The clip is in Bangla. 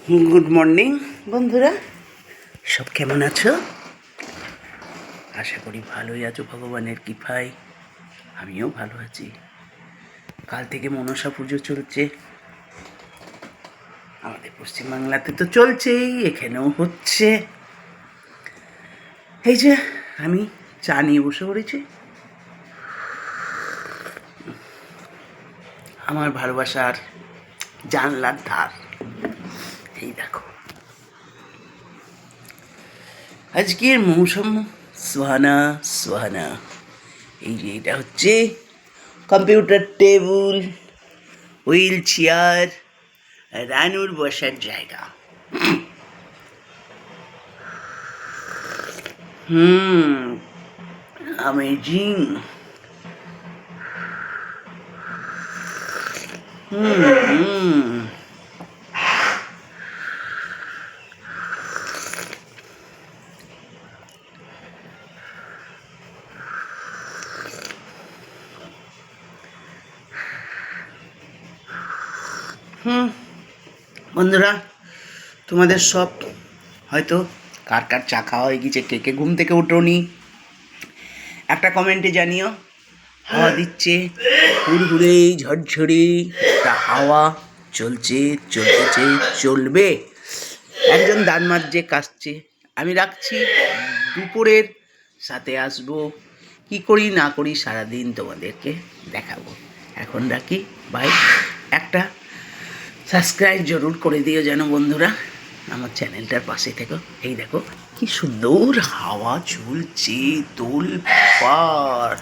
গুড মর্নিং বন্ধুরা, সব কেমন আছো? আশা করি ভালোই আছো ভগবানের কৃপায়। আমিও ভালো আছি। কাল থেকে মনসা পুজো চলছে, আমাদের পশ্চিমবাংলাতে তো চলছেই, এখানেও হচ্ছে। এই যে আমি চা নিয়ে বসে পড়েছি। আমার ভালোবাসার জানলার ধার, এই দেখো আজকের মৌসুম সুহানা সুহানা। এই যে এটা হচ্ছে কম্পিউটার টেবিল, হুইল চেয়ার, রানুর বসার জায়গা। অ্যামেজিং। হুম বন্ধুরা, তোমাদের সব হয়তো কার কার চা খাওয়া হয়ে গেছে, কে কে ঘুম থেকে উঠোনি, একটা কমেন্টে জানিও। হাওয়া দিচ্ছে, হুড়হুড়ে ঝরঝরে একটা হাওয়া চলছে, চলতেছে, চলবে। একজন দান মার্জে কাশছে, আমি রাখছি। দুপুরের সাথে আসবো, কি করি না করি সারাদিন তোমাদেরকে দেখাবো। এখন রাখি, বাই। একটা সাবস্ক্রাইব জরুর করে দিও যেন বন্ধুরা, আমার চ্যানেলটার পাশে থেকো। এই দেখো কি সুন্দর হাওয়া চলছে, তোল পাড়।